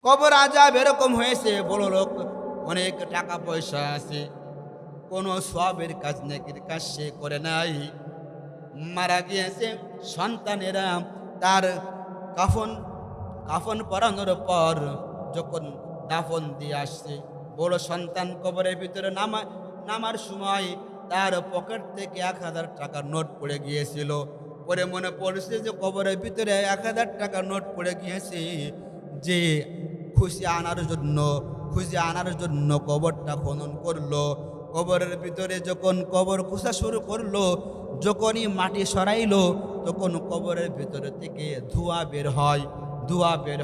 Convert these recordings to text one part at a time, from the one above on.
কবর আযাব এরকম হয়েছে, বড় লোক, অনেক টাকা পয়সা আছে, কোনো সওয়াবের কাজ নেকির কাজ সে করে নাই। মারা গিয়েছে, সন্তানেরা তার কাফন কাফন পরানোর পর যখন দাফন দিয়ে আসছে, বড় সন্তান কবরের ভিতরে নামার সময় তার পকেট থেকে 1,000 টাকার নোট পড়ে গিয়েছিল। পরে মনে পড়ছে যে কবরের ভিতরে 1,000 টাকার নোট পড়ে গিয়েছে, যে খুঁজে আনার জন্য কবরটা খনন করলো। কবরের ভিতরে যখন কবর খোঁজা শুরু করলো, যখনই মাটি সরাইলো, তখন কবরের ভিতরে থেকে ধোঁয়া বের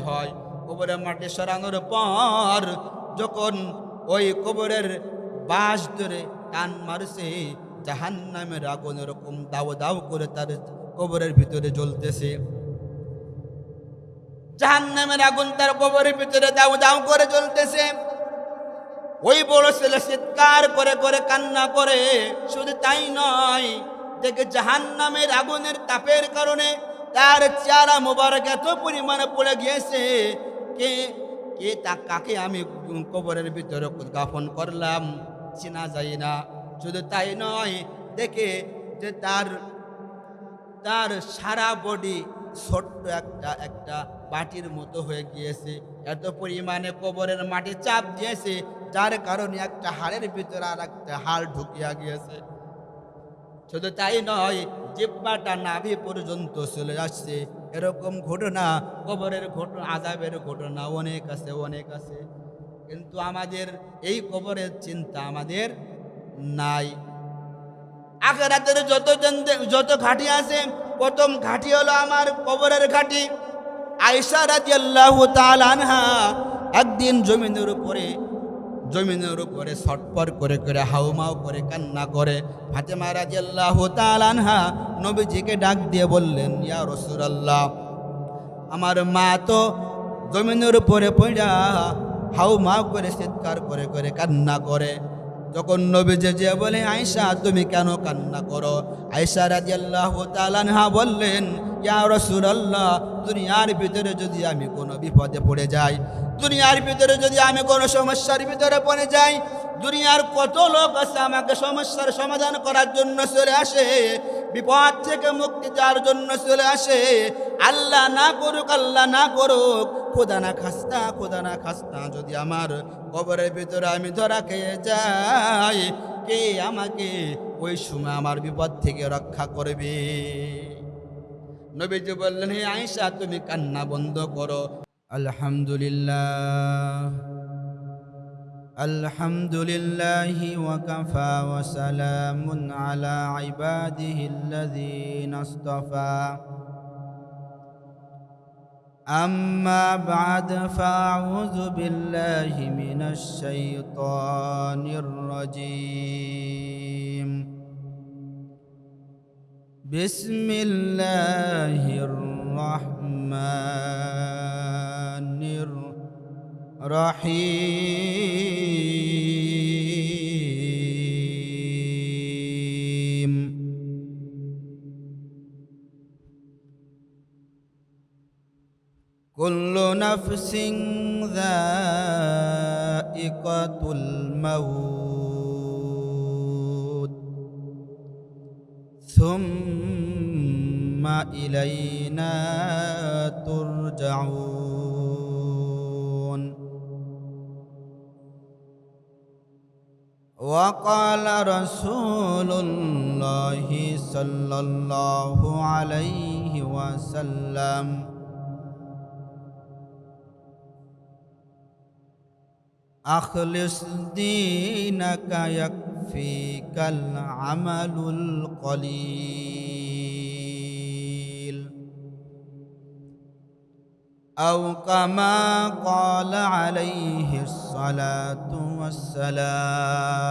হয়। কবরের মাটি সরানোর পর যখন ওই কবরের বাঁশ ধরে টান মারছে, জাহান্নামের আগুন এরকম দাও দাও করে তার কবরের ভিতরে জ্বলতেছে। জাহান্নামের আগুন তার কবরের ভিতরে দাও দাও করে জ্বলতেছে। ওই বড় ছেলে চিৎকার করে করে কান্না করে। শুধু তাই নয়, দেখে জাহান্নামের আগুনের তাপের কারণে তার চেহারা মোবারক এত পরিমাণে পড়ে গিয়েছে, কে কে কাকে আমি কবরের ভিতরে দাফন করলাম চেনা যায় না। শুধু তাই নয়, দেখে যে তার তার সারা বডি ছোট্ট একটা বাটির মতো হয়ে গিয়েছে। এত পরিমাণে কবরের মাটি চাপ দিয়েছে, যার কারণে একটা হাড়ের ভিতরে আর একটা হাড় ঢুকিয়া গিয়েছে। শুধু তাই নয়, জিহ্বাটা নাভি পর্যন্ত চলে আসছে। এরকম ঘটনা, কবরের ঘটনা, আযাবের ঘটনা অনেক আছে। কিন্তু আমাদের এই কবরের চিন্তা আমাদের নাই। আখিরাতের যত ঘাটি আছে, প্রথম ঘাটি হলো আমার কবরের ঘাটি। আয়েশা রাদিয়াল্লাহু তাআলা আনহা একদিন জমিনের উপরে ছটফট করে করে হাউমাউ করে কান্না করে। ফাতেমা রাদিয়াল্লাহু তাআলা আনহা নবীজিকে ডাক দিয়ে বললেন, ইয়া রাসূলুল্লাহ, আমার মা তো জমিনের উপরে পড়া হাউমাউ করে চিৎকার করে করে কান্না করে। যখন নবীজি যে বলে, আয়েশা তুমি কেন কান্না করো? আয়েশা রাদিয়াল্লাহু তাআলা আনহা বললেন, ইয়া রাসূলুল্লাহ, দুনিয়ার ভিতরে যদি আমি কোনো বিপদে পড়ে যাই, দুনিয়ার ভিতরে যদি আমি কোনো সমস্যার ভিতরে পড়ে যাই, দুনিয়ার কত লোক আছে আমাকে সমস্যার সমাধান করার জন্য চলে আসে, বিপদ থেকে মুক্তি দেওয়ার জন্য চলে আসে। আল্লাহ না করুক, খোদা না খাস্তা যদি আমার কবরের ভিতরে আমি ধরা খেয়ে যাই, কে আমাকে ওই সময় আমার বিপদ থেকে রক্ষা করবে? নবীজি বললেন, হে আয়েশা, তুমি কান্না বন্ধ করো। আলহামদুলিল্লাহি ওয়া কাফা ওয়া সালামুন আলা ইবাদিহিল্লাযীনা ইসতাফা। أما بعد فأعوذ بالله من الشيطان الرجيم. بسم الله الرحمن الرحيم. كل نفس ذائقة الموت ثم إلينا ترجعون. وقال رسول الله صلى الله عليه وسلم: أخلص دينك يكفيك العمل القليل، أو كما قال عليه الصلاة والسلام.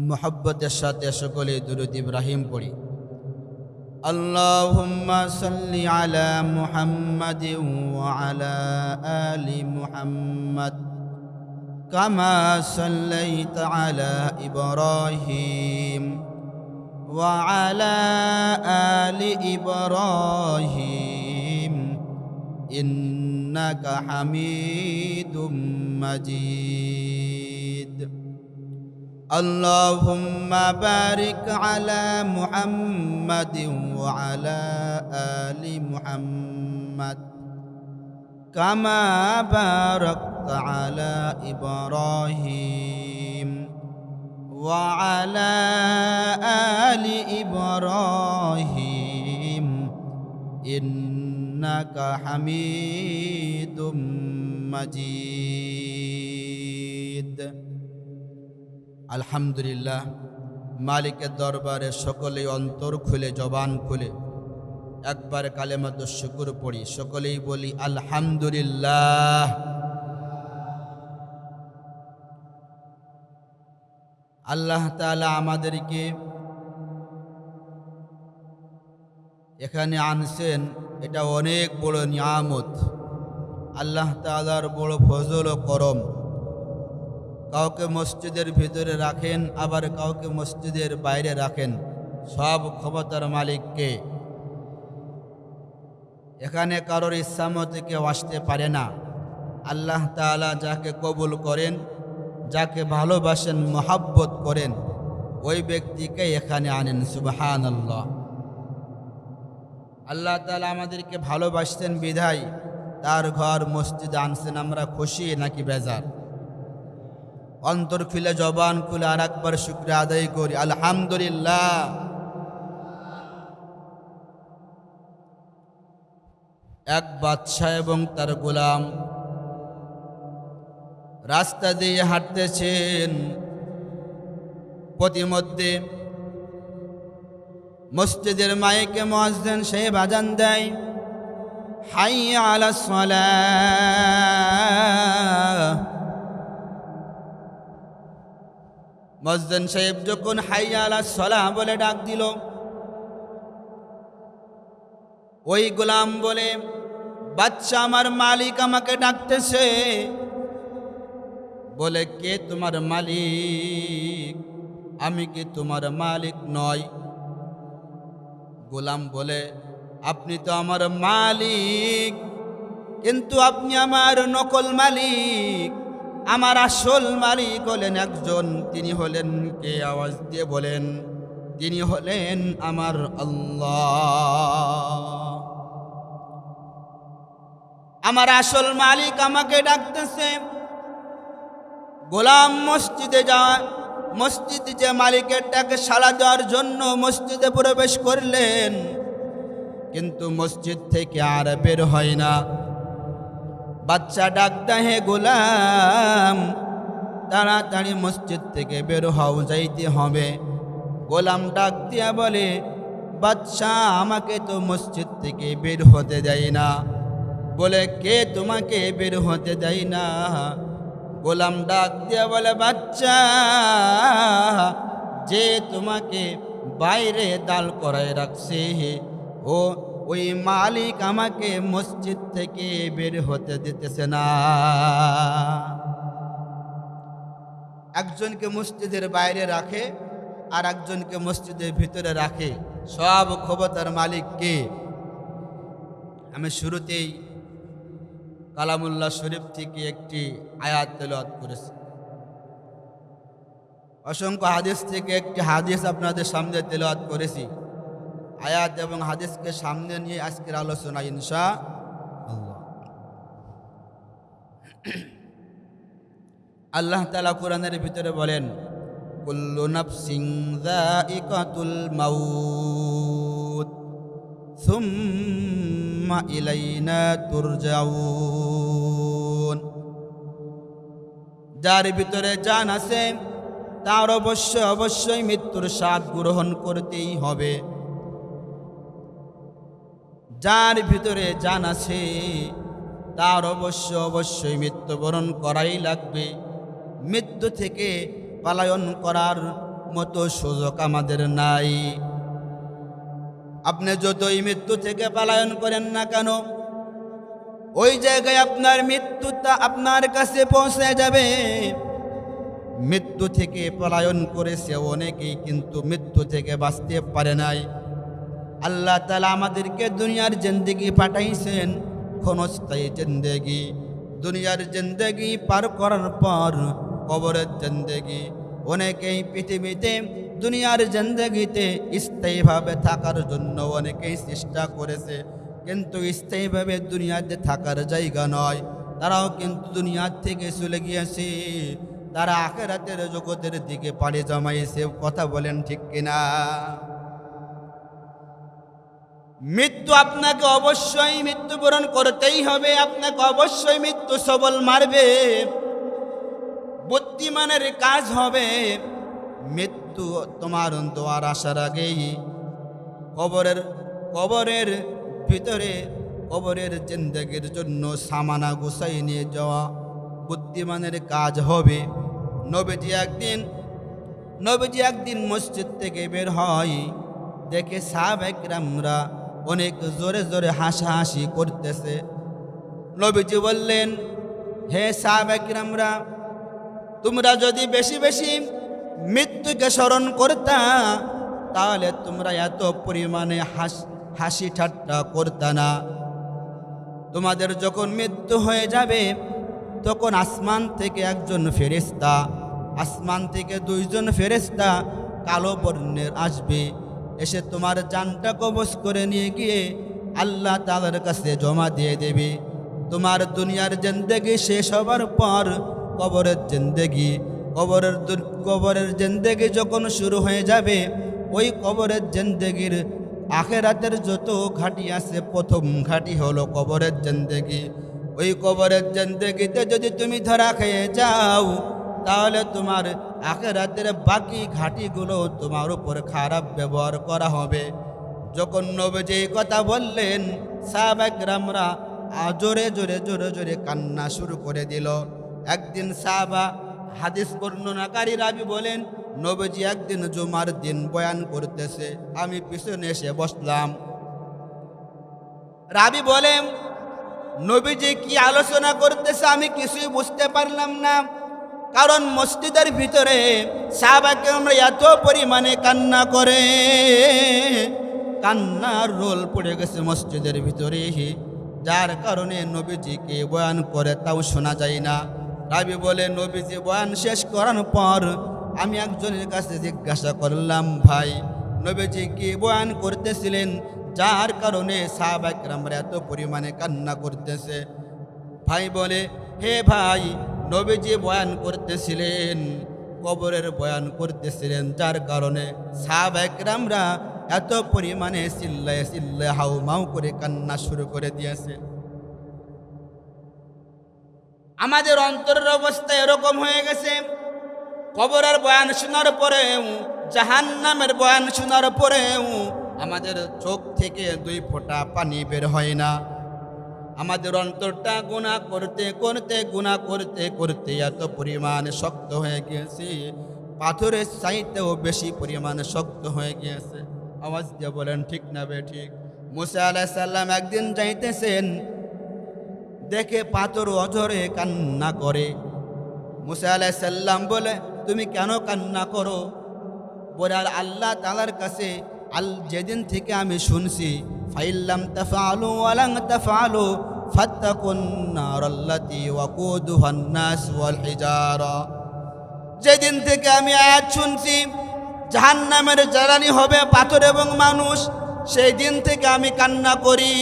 محبت الشاطئ شكولي درود إبراهيم পড়ি। اللهم صل على محمد وعلى آل محمد كما صليت على إبراهيم وعلى آل إبراهيم إنك حميد مجيد اللهم بارك على محمد وعلى آل محمد كما باركت على إبراهيم وعلى آل إبراهيم إنك حميد مجيد আলহামদুলিল্লাহ মালিকের দরবারে সকলেই অন্তর খুলে জবান খুলে একবার কালেমাত শুকর পড়ি, সকলেই বলি আলহামদুলিল্লাহ। আল্লাহ তাআলা আমাদেরকে এখানে আনছেন, এটা অনেক বড় নিয়ামত, আল্লাহ তাআলার বড় ফজল ও করম। কাউকে মসজিদের ভিতরে রাখেন, আবার কাউকে মসজিদের বাইরে রাখেন, সব ক্ষমতার মালিককে। এখানে কারোর ইচ্ছা মতো কেউ আসতে পারে না। আল্লাহ তাআলা যাকে কবুল করেন, যাকে ভালোবাসেন, মহাব্বত করেন, ওই ব্যক্তিকে এখানে আনেন। সুবহানাল্লাহ। আল্লাহ তাআলা আমাদেরকে ভালোবাসতেন বিধায় তার ঘর মসজিদে আনছেন। আমরা খুশি নাকি বেজার? অন্তর খুলে জবান খুলে আর একবার শুকরিয়া আদায় করি, আলহামদুলিল্লাহ। এক বাদশা এবং তার গোলাম রাস্তা দিয়ে হাঁটতেছেন, পথিমধ্যে মসজিদের মাইকে মুয়াজ্জিন সাহেব আযান দেয়, হাইয়া আলাস সালাহ। মুয়াজ্জিন সাহেব যখন হাইয়া আলাস সালাহ বলে ডাক দিল, ওই গোলাম বলে, বাদশা আমার মালিক আমাকে ডাকতেছে। বলে, কে তোমার মালিক? আমি কি তোমার মালিক নয়? গোলাম বলে, আপনি তো আমার মালিক, কিন্তু আপনি আমার নকল মালিক। আমার আসল মালিক হলেন একজন, তিনি হলেন কে? আওয়াজ দিয়ে বলেন, তিনি হলেন আমার আল্লাহ। আমার আসল মালিক আমাকে ডাকতেছে। গোলাম মসজিদে যায়, মসজিদে যে মালিকের ডাকে সাড়া দেওয়ার জন্য মসজিদে প্রবেশ করলেন, কিন্তু মসজিদ থেকে আর বের হয় না। বাচ্চা ডাক দেয়, হে গোলাম, তাড়াতাড়ি মসজিদ থেকে বের হও, যাইতে হবে। গোলাম ডাক দিয়া বলে, বাচ্চা আমাকে তো মসজিদ থেকে বের হতে দেয় না। বলে, কে তোমাকে বের হতে দেয় না? গোলাম ডাক দিয়া বলে, বাচ্চা, যে তোমাকে বাইরে দাঁড় করায় রাখছে, ওই মালিক আমাকে মসজিদ থেকে বের হতে দিতেছে না। একজনকে মসজিদের বাইরে রাখে, আর একজনকে মসজিদের ভিতরে রাখে, সব ক্ষমতার মালিক কে? আমি শুরুতেই কালামুল্লাহ শরীফ থেকে একটি আয়াত তেলাওয়াত করেছি। অসংখ্য হাদিস থেকে একটি হাদিস আপনাদের সামনে তেলাওয়াত করেছি। আয়াত এবং হাদিসকে সামনে নিয়ে আজকের আলোচনা ইনশাআল্লাহ। আল্লাহ তাআলা কোরআনের ভিতরে বলেন, কুল্লু নাফসিন যায়িকাতুল মাউত সুম্মা ইলাইনা তুরজাউন। যার ভিতরে জান আছে তার অবশ্যই মৃত্যুর স্বাদ গ্রহণ করতেই হবে। যার ভিতরে জান আছে তার অবশ্যই মৃত্যুবরণ করাই লাগবে। মৃত্যু থেকে পলায়ন করার মতো সুযোগ আমাদের নাই। আপনি যতই মৃত্যু থেকে পলায়ন করেন না কেন, ওই জায়গায় আপনার মৃত্যুটা আপনার কাছে পৌঁছে যাবে। মৃত্যু থেকে পলায়ন করেছে অনেকেই, কিন্তু মৃত্যু থেকে বাঁচতে পারে নাই। আল্লাহ তাআলা আমাদেরকে দুনিয়ার জিন্দেগি পাঠাইছেন ক্ষণস্থায়ী জিন্দেগি। দুনিয়ার জিন্দেগি পার করার পর কবরের জিন্দেগি। অনেকেই পৃথিবীতে দুনিয়ার জিন্দেগিতে স্থায়ীভাবে থাকার জন্য অনেকেই চেষ্টা করেছে, কিন্তু স্থায়ীভাবে দুনিয়াতে থাকার জায়গা নয়। তারাও কিন্তু দুনিয়ার থেকে চলে গিয়েছে, তারা আখিরাতের জগতের দিকে পাড়ি জমাইছে। কথা বলেন ঠিক কিনা? মৃত্যু আপনাকে অবশ্যই মৃত্যুবরণ করতেই হবে, আপনাকে অবশ্যই মৃত্যু সবল মারবে। বুদ্ধিমানের কাজ হবে মৃত্যু তোমার দোয়ার আসার আগেই কবরের ভিতরে কবরের জিন্দেগির জন্য সামানা গুছাই নিয়ে যাওয়া বুদ্ধিমানের কাজ হবে। নবীজি একদিন মসজিদ থেকে বের হয়, দেখে সাহাবায়ে কেরামরা অনেক জোরে জোরে হাসাহাসি করতেছে। নবীজি বললেন, হে সাহাবায়ে কেরামরা, তোমরা যদি বেশি বেশি মৃত্যুকে স্মরণ করতা তাহলে তোমরা এত পরিমাণে হাসি ঠাট্টা করতা না। তোমাদের যখন মৃত্যু হয়ে যাবে তখন আসমান থেকে একজন ফেরেশতা, আসমান থেকে দুইজন ফেরেশতা কালো বর্ণের আসবে, এসে তোমার জানটা কবজ করে নিয়ে গিয়ে আল্লাহ তাআলার কাছে জমা দিয়ে দেবে। তোমার দুনিয়ার জিন্দেগি শেষ হবার পর কবরের জিন্দেগি যখন শুরু হয়ে যাবে, ওই কবরের জিন্দেগির আখিরাতের যত ঘাটি আছে, প্রথম ঘাটি হলো কবরের জিন্দেগি। ওই কবরের জিন্দেগিতে যদি তুমি ধরা খেয়ে যাও তাহলে তোমার আখিরাতের বাকি ঘাটিগুলো তোমার উপর খারাপ ব্যবহার করা হবে। যখন নবীজি কথা বললেন, সাহাবায়ে কেরামরা জোরে জোরে জোরে জোরে কান্না শুরু করে দিল। একদিন সাহাবা হাদিস বর্ণনাকারী রাবি বলেন, নবীজি একদিন জুমার দিন বয়ান করতেছে, আমি পিছনে এসে বসলাম। রাবি বলেন, নবীজি কি আলোচনা করতেছে আমি কিছুই বুঝতে পারলাম না, কারণ মসজিদের ভিতরে সাহাবায়ে কেরামরা এত পরিমাণে কান্না করে, কান্নার রোল পড়ে গেছে মসজিদের ভিতরে, যার কারণে নবীজিকে বয়ান করে তাও শোনা যায় না। রাবি বলে, নবীজি বয়ান শেষ করার পর আমি একজনের কাছে জিজ্ঞাসা করলাম, ভাই নবীজি কি বয়ান করতেছিলেন যার কারণে সাহাবায়ে কেরামরা এত পরিমাণে কান্না করতেছে? ভাই বলে, হে ভাই, নবীজি বয়ান করতেছিলেন, কবরের বয়ান করতেছিলেন, যার কারণে সাহাবায়ে কেরামরা এত পরিমাণে চিল্লায় চিল্লায় হাউমাউ করে কান্না শুরু করে দিয়েছে। আমাদের অন্তরের অবস্থা এরকম হয়ে গেছে, কবরের বয়ান শোনার পরেও, জাহান্নামের বয়ান শোনার পরেও আমাদের চোখ থেকে 2 ফোঁটা পানি বের হয় না। আমাদের অন্তরটা গুনাহ করতে করতে এত পরিমাণে শক্ত হয়ে গিয়েছে, পাথরের চাইতেও বেশি পরিমাণে শক্ত হয়ে গিয়েছে। আওয়াজ দিয়ে বলেন ঠিক না বে ঠিক? মুসা আলাইহিস সালাম একদিন যাইতেছেন, দেখে পাথর অঝরে কান্না করে। মুসা আলাইহিস সালাম বলে, তুমি কেন কান্না করো? বলে, আল্লাহ তাআলার কাছে যেদিন থেকে আমি শুনছি, ফাইল্লাম তাফআলু ওয়ালাম তাফআলু ফাত্তাকুন নারাল্লাতী ওয়াকুদুহান নাস ওয়াল হিজারা, যেদিন থেকে আমি আয়াত শুনছি জাহান্নামের জ্বালানি হবে পাথর এবং মানুষ, সেই দিন থেকে আমি কান্না করি।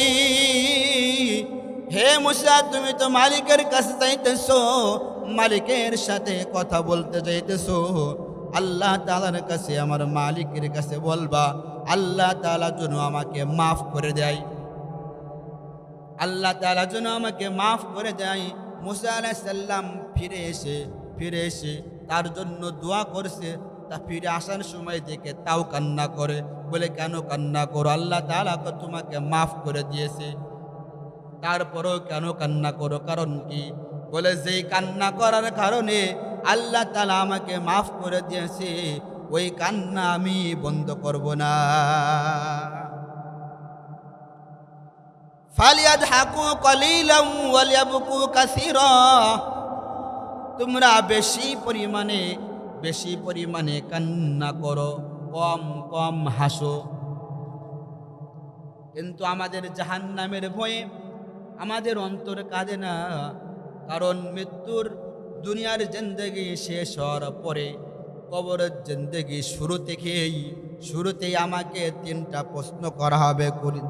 হে মুসা, তুমি তো মালিকের কাছে যাইতেছো, মালিকের সাথে কথা বলতে যাইতেছো, আল্লাহ তাআলার কাছে, আমার মালিকের কাছে বলবা আল্লাহ তাআলা যেন আমাকে মাফ করে দেয়, আল্লাহ তাআলা যেন আমাকে মাফ করে দেয়। মুসা আলাইহিস সালাম ফিরে এসে তার জন্য দোয়া করছে। তা ফিরে আসার সময় দেখে তাও কান্না করে। বলে, কেন কান্না করো? আল্লাহ তাআলা তোমাকে মাফ করে দিয়েছে, তারপরেও কেন কান্না করো? কারণ কি? বলে, যেই কান্না করার কারণে আল্লাহ তাআলা আমাকে মাফ করে দিয়েছে, ওই কান্না আমি বন্ধ করব না। ফালিয়াদহাকু কলিলাম ওয়ালিয়াবকু কাসীরা, তোমরা বেশি পরিমাণে কান্না করো, কম কম হাসো। কিন্তু আমাদের জাহান্নামের ভয়ে আমাদের অন্তর কাঁদে না, কারণ মৃত্যুর দুনিয়ার জিন্দেগি শেষ হওয়ার পরে কবরের জিন্দেগি শুরুতেই আমাকে 3টা প্রশ্ন করা হবে।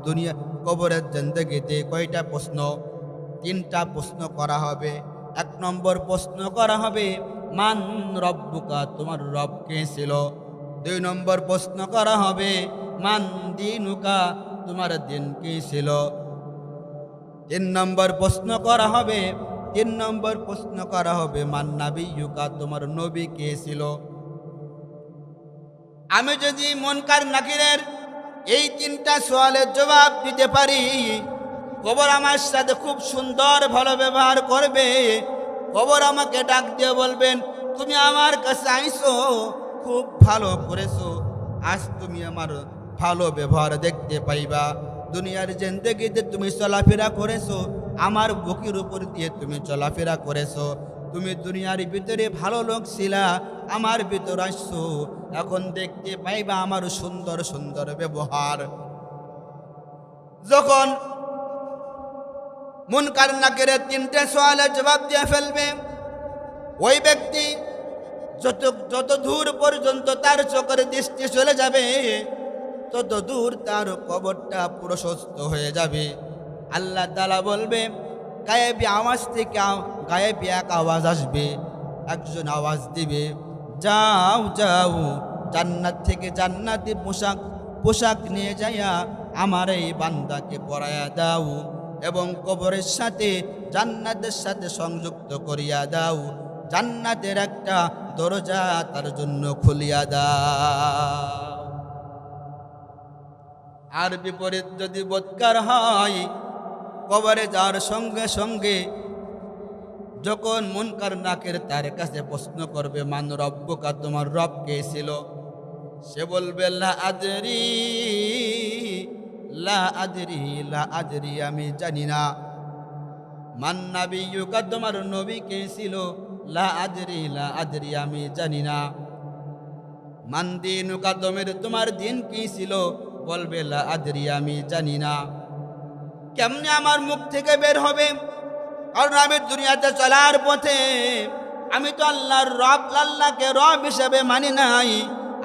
দুনিয়া কবরের জিন্দেগিতে কয়টা প্রশ্ন? 3টা প্রশ্ন করা হবে। 1 নম্বর প্রশ্ন করা হবে, মান রব্বুকা, তোমার রব কে ছিল? 2 নম্বর প্রশ্ন করা হবে, মান দিনুকা, তোমার দিন কি ছিল? 3 নম্বর প্রশ্ন করা হবে, মান নাবিয়ুকা, তোমার নবী কে ছিল? আমি যদি মুনকার নাকিরের এই 3টা সওয়ালের জবাব দিতে পারি, কবর আমার সাথে খুব সুন্দর ভালো ব্যবহার করবে। কবর আমাকে ডাক দিয়ে বলবেন, তুমি আমার কাছে আইছো, খুব ভালো করেছো, আজ তুমি আমার ভালো ব্যবহার দেখতে পাইবা। দুনিয়ার জিন্দেগিতে তুমি চলাফেরা করেছো, আমার বুকের উপর দিয়ে তুমি চলাফেরা করেছো, তুমি দুনিয়ার ভিতরে ভালো লোক ছিলা, আমার ভিতর আসছো, এখন দেখতে পাইবা আমার সুন্দর সুন্দর ব্যবহার। যখন মুনকার নাকিরের 3টে সওয়ালের জবাব দিয়ে ফেলবে, ওই ব্যক্তি যত দূর পর্যন্ত তার চোখের দৃষ্টি চলে যাবে, তত দূর তার কবরটা প্রশস্ত হয়ে যাবে। আল্লাহ তাআলা বলবে, গায়েবী আওয়াজ থেকে গায়েবী এক আওয়াজ আসবে, একজন আওয়াজ দিবে, যাও যাও, জান্নাত থেকে জান্নাতি পোশাক নিয়ে যাইয়া আমার এই বান্দাকে পরাইয়া দাও এবং কবরের সাথে জান্নাতের সাথে সংযুক্ত করিয়া দাও, জান্নাতের একটা দরজা তার জন্য খুলিয়া দাও। আর বিপরীত যদি বৎকার হয়, কবরে যাওয়ার সঙ্গে সঙ্গে যখন মুনকার নাকির তার কাছে প্রশ্ন করবে, মান রব্বুকা, তোমার রব কে ছিল? সে বলবে, লা আদরি, লা আদরি, লা আদরি, আমি জানি না। মান নাবিয়ুকা, তোমার নবী কে ছিল? লা আদরি, লা আদরি, আমি জানি না। মান দিনুকা, তোমার দিন কি ছিল? বলবে, লা আদরি, আমি জানি না। কেমনে আমার মুখ থেকে বের হবে? কারণ আমি দুনিয়াতে চলার পথে আমি তো আল্লাহর রব, আল্লাহকে রব হিসেবে মানি নাই।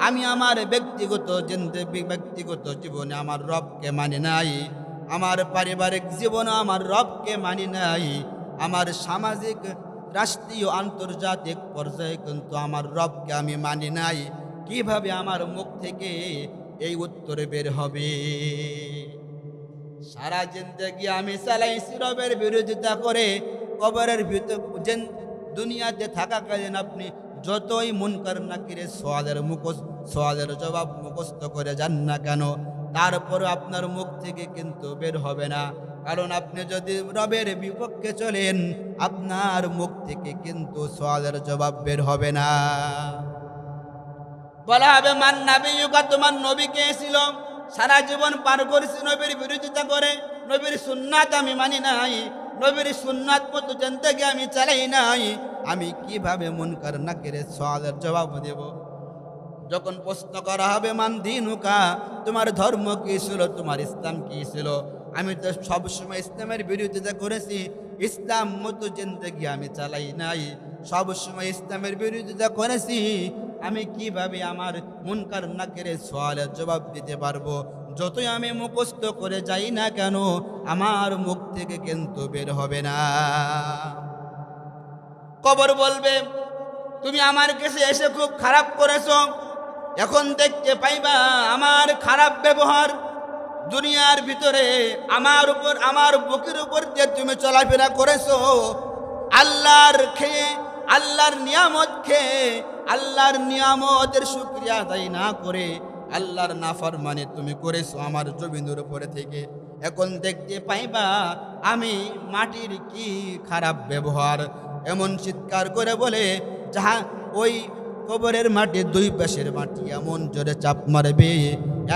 আমি আমার ব্যক্তিগত জীবনে আমার রবকে মানি নাই, আমার পারিবারিক জীবনে আমার রবকে মানি নাই, আমার সামাজিক রাষ্ট্রীয় আন্তর্জাতিক পর্যায়ে কিন্তু আমার রবকে আমি মানি নাই। কিভাবে আমার মুখ থেকে এই উত্তরে বের হবে? সারা জিন্দেগি আমি চালাইছি রবের বিরোধিতা করে। কবরের ভিতর দুনিয়াতে থাকাকালীন আপনি যতই মুনকার নাকিরের সওয়ালের জবাব মুখস্থ করে যান না কেন, তারপর আপনার মুখ থেকে কিন্তু বের হবে না। কারণ আপনি যদি রবের বিপক্ষে চলেন, আপনার মুখ থেকে কিন্তু সওয়ালের জবাব বের হবে না। বলা হবে, মান নাবিয়ুকা, তোমার নবী কে ছিল? সারা জীবন পার করেছি নবীর বিরোধিতা করে, নবীর সুন্নাত আমি মানি নাই, নবীর সুন্নাত মতো জিন্দেগি আমি চালাই নাই, আমি কিভাবে মুনকার নাকিরের সওয়ালের জবাব দেব? যখন প্রশ্ন করা হবে, মান দিনুকা, তোমার ধর্ম কি ছিল, তোমার ইসলাম কি ছিল? আমি তো সবসময় ইসলামের বিরোধিতা করেছি, ইসলাম মতো জিন্দেগি আমি চালাই নাই, সবসময় ইসলামের বিরোধিতা করেছি, আমি কিভাবে আমার মুনকার নাকিরের সওয়ালের জবাব দিতে পারবো? যতই আমি মুখস্থ করে যাই না কেন, আমার মুখ থেকে কিন্তু বের হবে না। কবর বলবে, তুমি আমার কাছে এসে খুব খারাপ করেছো, এখন দেখতে পাইবা আমার খারাপ ব্যবহার। দুনিয়ার ভিতরে আমার বুকের উপর দিয়ে তুমি চলাফেরা করেছো, আল্লাহর নিয়ামত খেয়ে আল্লাহর নিয়ামতের শুকরিয়া আদায় না করে আল্লাহর নাফরমানি তুমি করেছো আমার জমিনের উপরে থেকে। এখন দেখতে পাইবা আমি মাটির কি খারাপ ব্যবহার। এমন চিৎকার করে বলে, যাহা ওই কবরের মাটি, 2 পাশের মাটি এমন জোরে চাপ মারবে,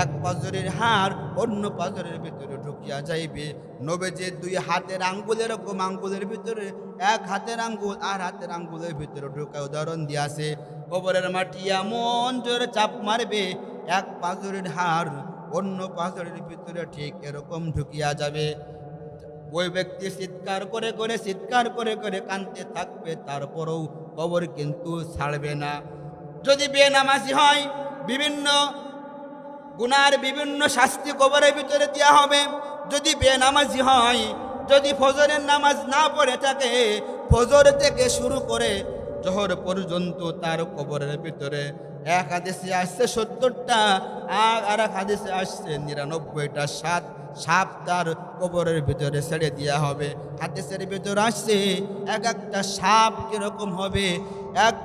এক পাজরের হাড় অন্য পাজরের ভিতরে ঢুকিয়া যাইবে। নবীজি 2 হাতের আঙ্গুলের এরকম আঙ্গুলের ভিতরে, এক হাতের আঙ্গুল আর হাতের আঙ্গুলের ভিতরে ঢুকা উদাহরণ দিয়েছে। কবরের মাটি এমন জোরে চাপ মারবে, এক পাজরের হাড় অন্য পাজরের ভিতরে ঠিক এরকম ঢুকিয়া যাবে। ওই ব্যক্তি চিৎকার করে করে কাঁদতে থাকবে, তারপরেও কবর কিন্তু ছাড়বে না। যদি বেনামাজি হয়, বিভিন্ন গুনার বিভিন্ন শাস্তি কবরের ভিতরে দেওয়া হবে। যদি বেনামাজি হয়, যদি ফজরের নামাজ না পড়ে থাকে, ফজর থেকে শুরু করে জোহর পর্যন্ত তার কবরের ভিতরে এক হাদিসে আসছে 70টা, আর এক হাদিসে আসছে 99টা সাপ তার কবরের ভিতরে ছেড়ে দেওয়া হবে। হাদিসের ভিতরে আসছে এক একটা সাপ কিরকম হবে, এক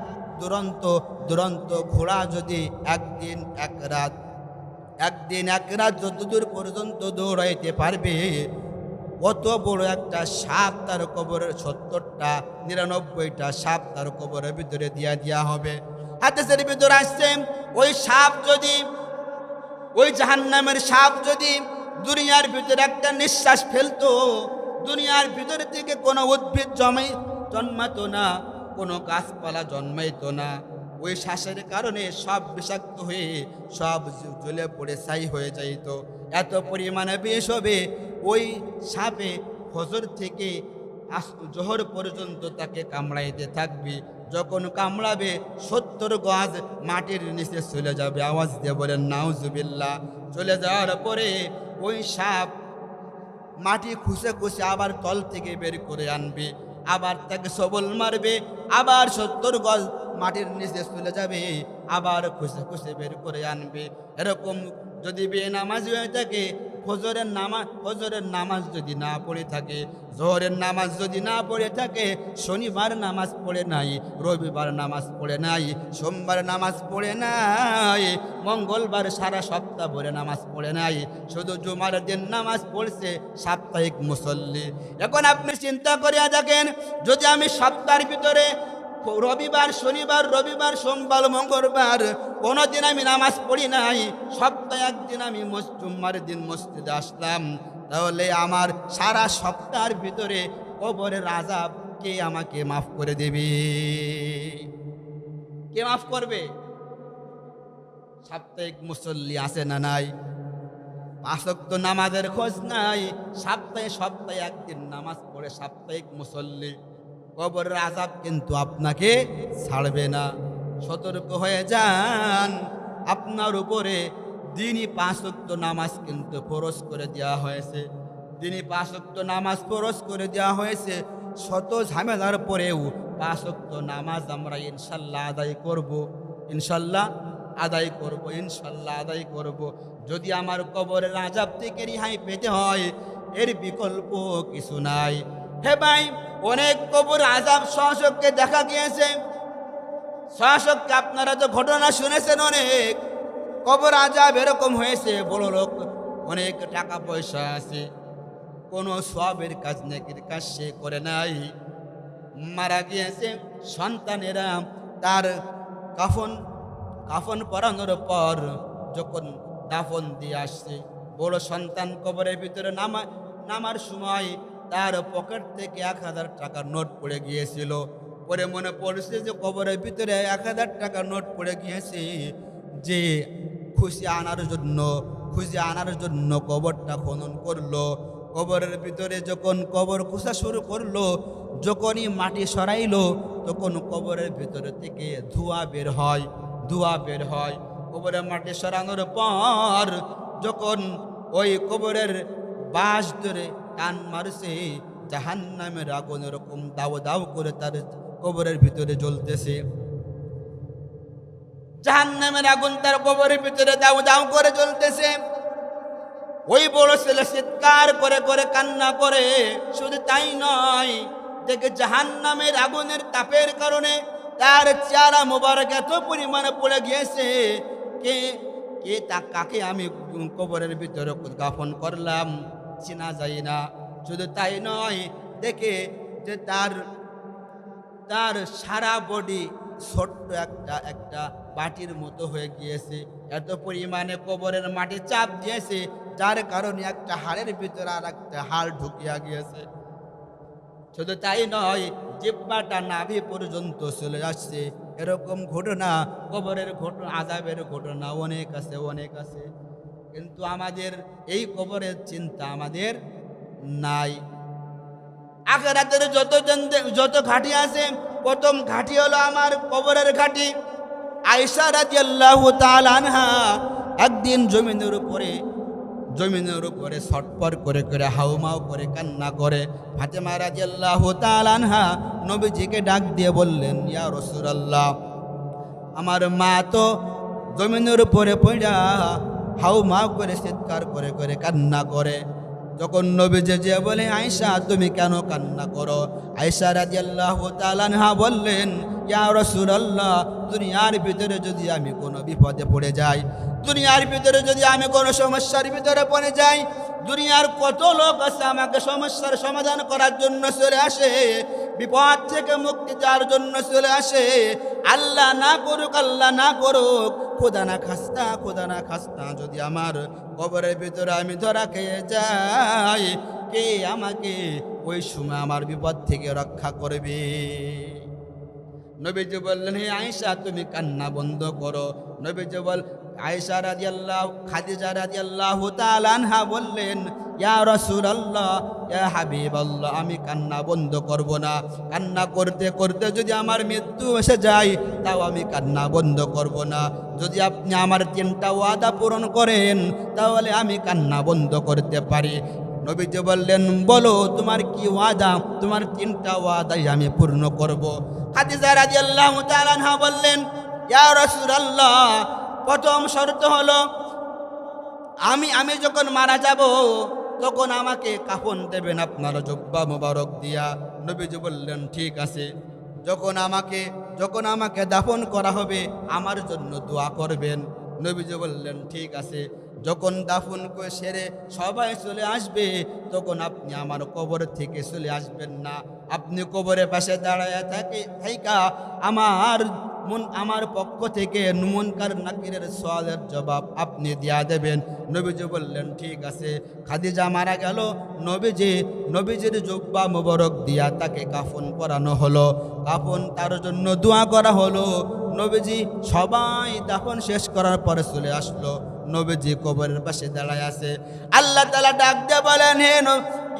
দুরন্ত ঘোড়া যদি একদিন এক রাত যতদূর পর্যন্ত দৌড়াইতে পারবে, অত বড় একটা সাপ তার কবরের 70টা 99টা সাপ তার কবরের ভিতরে দেওয়া হবে। হাদিসের ভিতরে আসছে ওই সাপ যদি, ওই জাহান্নামের সাপ যদি দুনিয়ার ভিতরে একটা নিঃশ্বাস ফেলতো, দুনিয়ার ভিতরে থেকে কোনো উদ্ভিদ জন্মাতো না, কোনো গাছপালা জন্মাইতো না। ওই শ্বাসের কারণে সব বিষাক্ত হয়ে সব জ্বলে পড়ে ছাই হয়ে যাইত। এত পরিমাণে বিষ হবে ওই সাপে, ফজর থেকে জোহর পর্যন্ত তাকে কামড়াইতে থাকবে। যখন কামড়াবে 70 গজ মাটির নিচে চলে যাবে। আওয়াজ দিয়ে বলেন নাউজুবিল্লাহ। চলে যাওয়ার পরে ওই সাপ মাটি খুঁজে আবার তল থেকে বের করে আনবে, আবার তাকে সবল মারবে, আবার 70 গজ মাটির নিচে চলে যাবে, আবার খুঁজে বের করে আনবে। এরকম যদি বেনামাজি হয়ে থাকে, ফজরের নামাজ যদি না পড়ে থাকে, জোহরের নামাজ যদি না পড়ে থাকে, শনিবার নামাজ পড়ে নাই, রবিবার নামাজ পড়ে নাই, সোমবার নামাজ পড়ে নাই, মঙ্গলবার সারা সপ্তাহ ভরে নামাজ পড়ে নাই, শুধু জুমার দিন নামাজ পড়ছে সাপ্তাহিক মুসল্লি। এখন আপনি চিন্তা করিয়া দেখেন, যদি আমি সপ্তাহের ভিতরে রবিবার, শনিবার, সোমবার, মঙ্গলবার কোনোদিন আমি নামাজ পড়ি নাই, সপ্তাহে একদিন আমি জুম্মার দিন মসজিদে আসলাম, তাহলে আমার সারা সপ্তাহের ভিতরে কবরের আযাব কে আমাকে মাফ করে দেবে? কে মাফ করবে? সাপ্তাহিক মুসল্লি আছে না নাই? 5 ওয়াক্ত নামাজের খোঁজ নাই, সপ্তাহে একদিন নামাজ পড়ে সাপ্তাহিক মুসল্লি। কবরের আযাব কিন্তু আপনাকে ছাড়বে না। সতর্ক হয়ে যান, আপনার উপরে দিনই 5 ওয়াক্ত নামাজ কিন্তু ফরজ করে দেওয়া হয়েছে। দিনই 5 ওয়াক্ত নামাজ ফরজ করে দেওয়া হয়েছে। শত ঝামেলার পরেও 5 ওয়াক্ত নামাজ আমরা ইনশাল্লাহ আদায় করব, ইনশাল্লাহ আদায় করব। যদি আমার কবরের আযাব থেকে রেহাই পেতে হয়, এর বিকল্প কিছু নাই। হে ভাই, অনেক কবর আযাব সহচক্ষে দেখা গিয়েছে, সহচক্ষে আপনারা তো ঘটনা শুনেছেন, অনেক কবর আযাব এরকম হয়েছে। বড় লোক, অনেক টাকা পয়সা আছে, কোনো সওয়াবের কাজ নেকির কাজ সে করে নাই, মারা গিয়েছে। সন্তানেরা তার কাফন পরানোর পর যখন দাফন দিয়ে আসছে, বড় সন্তান কবরের ভিতরে নামার সময় তার পকেট থেকে 1000 টাকার নোট পড়ে গিয়েছিল। পরে মনে পড়ছে যে কবরের ভিতরে 1000 টাকার নোট পড়ে গিয়েছে, যে খুশি আনার জন্য কবরটা খনন করলো। কবরের ভিতরে যখন কবর খোঁজা শুরু করলো, যখনই মাটি সরাইলো, তখন কবরের ভিতরে থেকে ধোঁয়া বের হয়। কবরের মাটি সরানোর পর যখন ওই কবরের বাঁশ ধরে টান মারছে, জাহান্নামের আগুন এরকম দাও করে তার কবরের ভিতরে জ্বলতেছে। জাহান্নামের আগুন তার কবরের ভিতরে দাও করে জ্বলতেছে। ওই বড় ছেলে চিৎকার করে কান্না করে। শুধু তাই নয়, দেখে জাহান্নামের আগুনের তাপের কারণে তার চেহারা মোবারক এত পরিমাণে পড়ে গিয়েছে, কাকে আমি কবরের ভিতরে দাফন করলাম চেনা যায় না। শুধু তাই নয়, দেখে যে তার সারা বডি ছোট্ট একটা বাটির মতো হয়ে গিয়েছে। এত পরিমাণে কবরের মাটি চাপ দিয়েছে, যার কারণে একটা হাড়ের ভিতরে আর একটা হাড় ঢুকিয়া গিয়েছে। শুধু তাই নয়, জিহ্বাটা নাভি পর্যন্ত চলে আসছে। এরকম ঘটনা, কবরের ঘটনা, আযাবের ঘটনা অনেক আছে। কিন্তু আমাদের এই কবরের চিন্তা আমাদের নাই। আখিরাতের যত ঘাটি আছে, প্রথম ঘাটি হলো আমার কবরের ঘাটি। আয়েশা রাদিয়াল্লাহু তাআলা আনহা একদিন জমিনের উপরে ছটফট করে করে হাউমাউ করে কান্না করে। ফাতেমা রাদিয়াল্লাহু তাআলা আনহা নবীজিকে ডাক দিয়ে বললেন, ইয়া রাসূলুল্লাহ, আমার মা তো জমিনের উপরে পড়া হাউমাউ করে চিৎকার করে করে কান্না করে। যখন নবীজি যে বলে, আয়েশা তুমি কেন কান্না করো? আয়েশা রাদিয়াল্লাহু তাআলা আনহা বললেন, ইয়া রাসূলুল্লাহ, দুনিয়ার ভিতরে যদি আমি কোনো বিপদে পড়ে যাই, দুনিয়ার ভিতরে যদি আমি কোনো সমস্যার ভিতরে পড়ে যাই, দুনিয়ার কত লোক আছে আমাকে সমস্যার সমাধান করার জন্য চলে আসে, বিপদ থেকে মুক্তি দেওয়ার জন্য চলে আসে। আল্লাহ না করুক, আল্লাহ না করুক, খোদা না খাস্তা যদি আমার কবরের ভিতরে আমি ধরা খেয়ে যাই, কে আমাকে ওই সময় আমার বিপদ থেকে রক্ষা করবে? নবীজি বললেন, হে আয়েশা তুমি কান্না বন্ধ করো। নবীজি আয়েশা রাদিয়াল্লাহু খাদিজা রাদিয়াল্লাহু তাআলা আনহা বললেন, ইয়া রাসূলুল্লাহ, ইয়া হাবিবাল্লাহ, আমি কান্না বন্ধ করব না। কান্না করতে করতে যদি আমার মৃত্যু এসে যায়, তাও আমি কান্না বন্ধ করব না। যদি আপনি আমার 3টা ওয়াদা পূরণ করেন, তাহলে আমি কান্না বন্ধ করতে পারি। নবীজি বললেন, বলো তোমার কি ওয়াদা? তোমার 3টা ওয়াদাই আমি পূর্ণ করব। খাদিজা রাদিয়াল্লাহু তাআলা আনহা বললেন, ইয়া রাসূলুল্লাহ, প্রথম শর্ত হলো আমি যখন মারা যাব তখন আমাকে কাফন দেবেন আপনার জুব্বা মোবারক দিয়া। নবীজি বললেন, ঠিক আছে। যখন আমাকে দাফন করা হবে আমার জন্য দোয়া করবেন। নবীজি বললেন, ঠিক আছে। যখন দাফন করে সেরে সবাই চলে আসবে, তখন আপনি আমার কবর থেকে চলে আসবেন না। আপনি কবরের পাশে দাঁড়ায় থাইকা আমার পক্ষ থেকে মুনকার নাকিরের সওয়ালের জবাব আপনি দিয়া দেবেন। নবীজি বললেন, ঠিক আছে। খাদিজা মারা গেল, নবীজির জুব্বা মোবারক দিয়া তাকে কাফন পরানো হলো। কাফন তার জন্য দোয়া করা হলো। নবীজি সবাই দাফন শেষ করার পরে চলে আসলো। নবীজি কবরের পাশে দাঁড়ায় আছে। আল্লাহ তাআলা ডাক দিয়ে বলেন, হে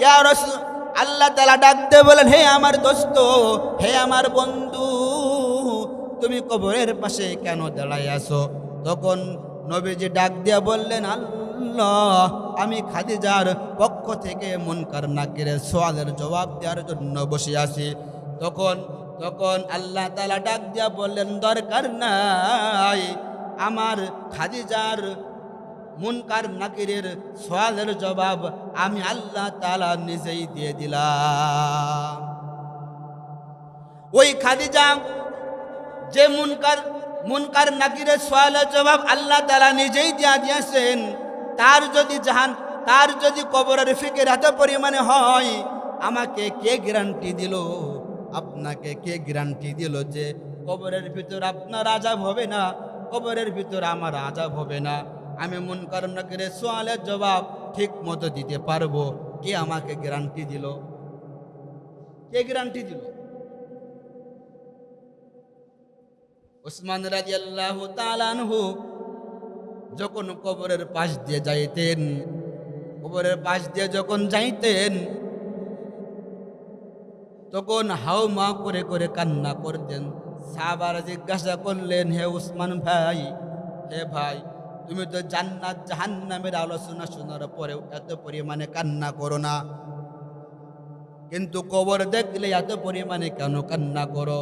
ইয়া রাসূল, আল্লাহ তাআলা ডাক দিয়ে বলেন, হে আমার দোস্ত, হে আমার বন্ধু, তুমি কবরের পাশে কেন দাঁড়ায় আছো? তখন নবীজি ডাক দিয়া বললেন, আল্লাহ, আমি খাদিজার পক্ষ থেকে মুনকার নাকিরের সওয়ালের জবাব দেওয়ার জন্য বসে আছি। তখন আল্লাহ তাআলা ডাক দিয়া বললেন, দরকার নাই, আমার খাদিজার মুনকার নাকিরের সওয়ালের জবাব আমি আল্লাহ তাআলা নিজেই দিয়ে দিলাম। ওই খাদিজা যে মুনকার নাকিরের সওয়ালের জবাব আল্লাহ তাআলা নিজেই দিয়া দিয়েছেন, তার যদি কবরের ফিকির এত পরিমাণে হয়, আমাকে কে গ্যারান্টি দিল, আপনাকে কে গ্যারান্টি দিল যে কবরের ভিতর আপনার আযাব হবে না, কবরের ভিতর আমার আযাব হবে না? আমি মুনকার নাকিরের সওয়ালের জবাব ঠিক মতো দিতে পারবো। কে আমাকে গ্যারান্টি দিল? কে গ্যারান্টি দিল? উসমান রাদিয়াল্লাহু তাআলা আনহু যখন কবরের পাশ দিয়ে যাইতেন, তখন হাউমা করে করে কান্না করতেন। সাহাবারা জিজ্ঞাসা করলেন, হে উসমান ভাই, হে ভাই, তুমি তো জান্নাত জাহান্নামের আলোচনা শোনার পরেও এত পরিমাণে কান্না করো না, কিন্তু কবর দেখলে এত পরিমাণে কেন কান্না করো?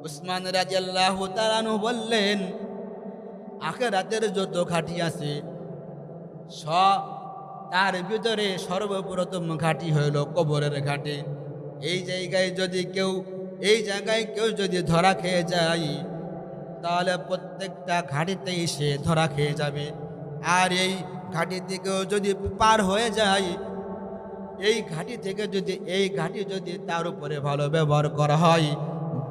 উসমান রাদিয়াল্লাহু তাআলা আনহু বললেন, আখিরাতের যত ঘাটি আছে তার ভিতরে সর্বপ্রথম ঘাটি হইল কবরের ঘাটি। এই জায়গায় কেউ যদি ধরা খেয়ে যায়, তাহলে প্রত্যেকটা ঘাটিতেই সে ধরা খেয়ে যাবে। আর এই ঘাটি থেকেও যদি পার হয়ে যায়, এই ঘাটি যদি তার উপরে ভালো ব্যবহার করা হয়,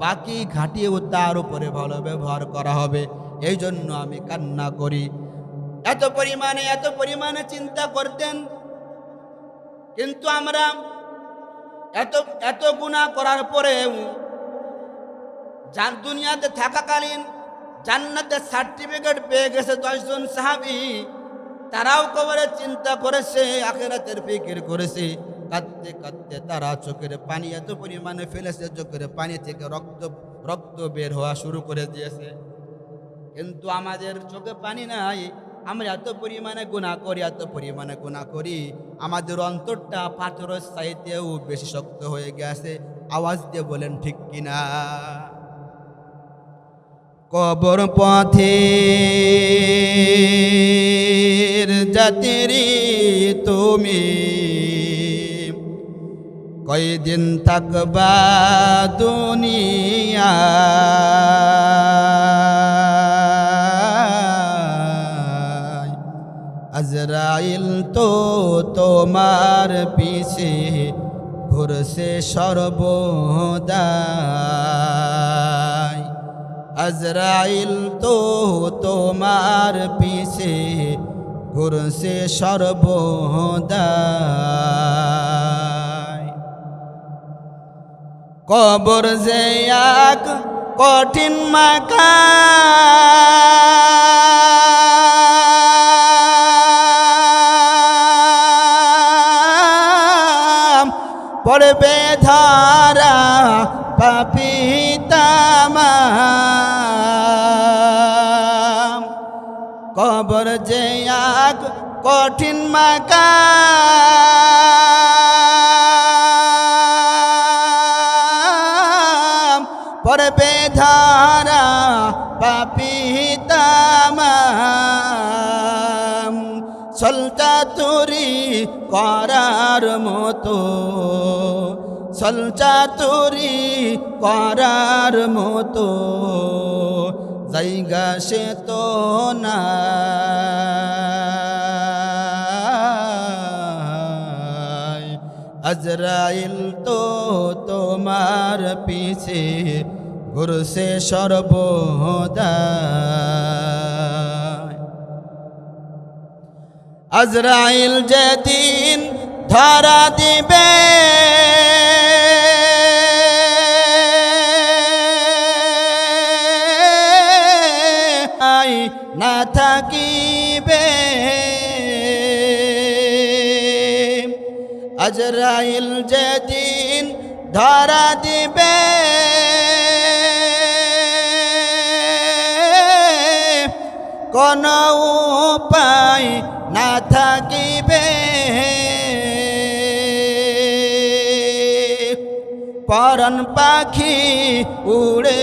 বাকি ঘাটিও তার উপরে ভালো ব্যবহার করা হবে। এই জন্য আমি কান্না করি। এত পরিমাণে চিন্তা করতেন। কিন্তু আমরা এত গুনাহ করার পরেও দুনিয়াতে থাকাকালীন জান্নাতের সার্টিফিকেট পেয়ে গেছে 10 জন সাহাবী। তারাও কবরের চিন্তা করেছে, আখিরাতের ফিকির করেছে। কাঁদতে কাঁদতে তারা চোখের পানি এত পরিমাণে ফেলেছে, চোখের পানি থেকে রক্ত রক্ত বের হওয়া শুরু করে দিয়েছে। কিন্তু আমাদের চোখে পানি নাই, আমরা এত পরিমাণে গুনাহ করি, এত পরিমাণে গুনাহ করি, আমাদের অন্তরটা পাথরের চাইতেও বেশি শক্ত হয়ে গেছে। আওয়াজ দিয়ে বলেন ঠিক কিনা? কবর পথের যাত্রী তুমি, কয়দিন থাকবা দুনিয়া, আজরাইল তো তোমার পিছে ঘুরছে সর্বদাই, আজরাইল তো তোমার পিছে ঘুরছে সর্বদাই। কবর যে এক কঠিন মাকাম, পড়বে ধারা পাপী তামাম। কবর যে এক কঠিন মাকাম, পড়বে ধারা পাপী তামাম। সলতা তুরি করার মতো, সলতা তুরি করার মতো জায়গা সে তো না, আজরাইল তো তোমার পিছে ঘুরছে সর্বদাই। আজরাইল যেদিন ধরা দিবে, না থাকিবে, আজরাইল যেদিন ধরা দিবে, কোন উপায় না থাকিবে, পরাণ পাখি উড়ে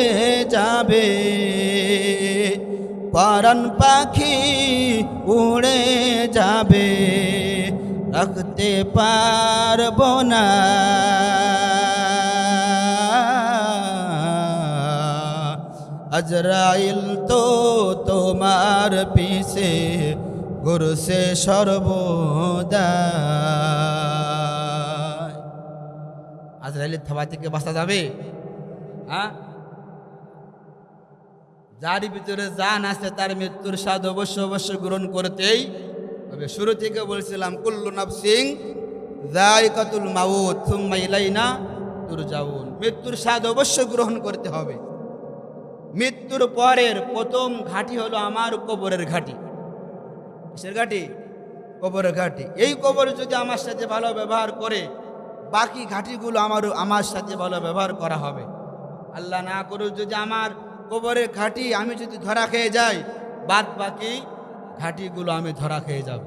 যাবে, পরাণ পাখি উড়ে যাবে, রাখতে পারবো না, আজরাইল তো তোমার পিছে ঘুরছে সর্বদাই। আজরাইলের থাবা থেকে বাঁচা যাবে? হ্যাঁ, যার ভিতরে জান আছে তার মৃত্যুর স্বাদ অবশ্য অবশ্য গ্রহণ করতেই হবে। শুরু থেকে বলছিলাম কুল্লু নাফসিন যায়কাতুল মাউত সুম্মা ইলাইনা তুরজাউন, মৃত্যুর স্বাদ অবশ্য গ্রহণ করতে হবে। মৃত্যুর পরের প্রথম ঘাঁটি হলো আমার কবরের ঘাঁটি। কিসের ঘাঁটি? কবরের ঘাঁটি। এই কবর যদি আমার সাথে ভালো ব্যবহার করে, বাকি ঘাঁটিগুলো আমার সাথে ভালো ব্যবহার করা হবে। আল্লাহ না করুক যদি আমার কবরের ঘাঁটি আমি যদি ধরা খেয়ে যাই, বাদ বাকি ঘাঁটিগুলো আমি ধরা খেয়ে যাব।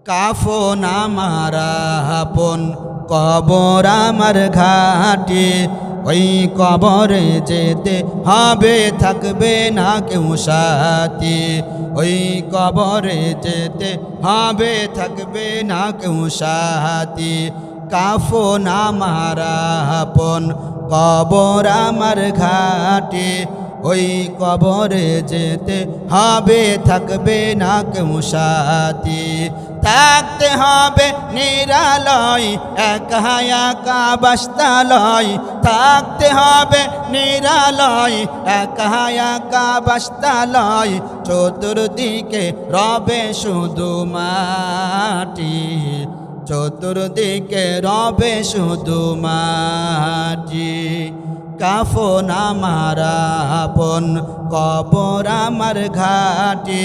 কাফন আমার আপন, কবর আমার ঘাঁটি, ওই কবরে যেতে হবে, থাকবে না কেউ সাথী, ওই কবরে যেতে হবে, থাকবে না কেউ সাথী। কাফন আমার আপন, কবর আমার ঘাঁটি, ওই কবরে যেতে হবে, থাকবে না কেউ সাথী। থাকতে হবে নিরালয়, একা একা বাস্তালয়, থাকতে হবে নিরালয়, একা একা বাস্তালয়, চতুর্দিকে রবে শুধু মাটি, চতুর্দিকে রবে শুধু মাটি। কাফন আমার আপন, কবর আমার ঘাঁটি,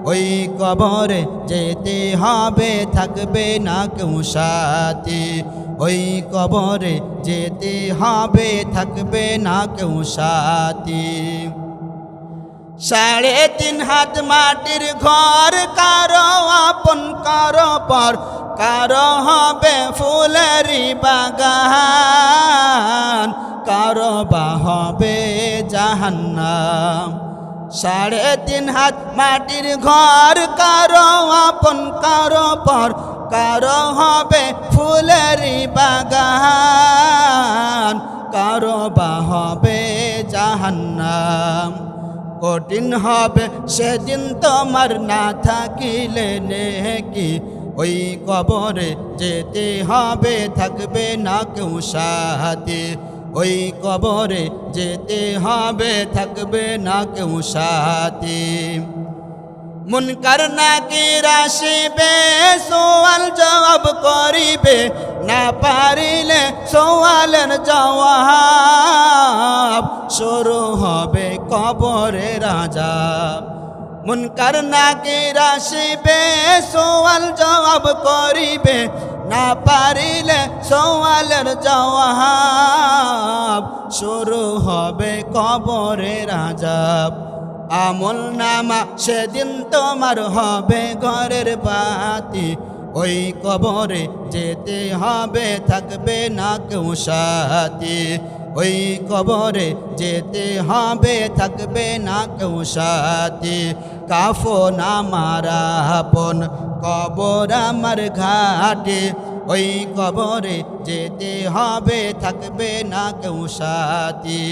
ওই কবরে যেতে হবে থাকবে না কেউ সাথী ওই কবরে যেতে হবে থাকবে না কেউ সাথী 3.5 হাত মাটির ঘর কারো আপন কারো পর কারো হবে ফুলেরই বাগান কারো বা হবে জাহান্নাম 3.5 হাত মাটির ঘর কারো আপন কারো পর কারো হবে ফুলেরই বাগান কারো বা হবে জাহান্নাম কঠিন হবে সেদিন তোমার না থাকিলে নেকি ওই কবরে যেতে হবে থাকবে না কেউ সাথী ওই কবরে যেতে হবে থাকবে না কেউ সাথী মুনকার নাকির আসিবে সওয়াল জবাব করিবে না পারিলে সওয়ালের জবাব শুরু হবে কবরের আযাব মুনকার নাকির আসিবে সওয়াল জবাব করিবে না পারিলে সওয়ালের জবাব শুরু হবে কবরের আযাব আমল নামা সেদিন তোমার হবে ঘরের বাতি ওই কবরে যেতে হবে থাকবে না কেউ সাথী ওই কবরে যেতে হবে থাকবে না কেউ সাথী কাফন আমার আপন কবর আমার ঘাটে ওই কবরে যেতে হবে থাকবে না কেউ সাথী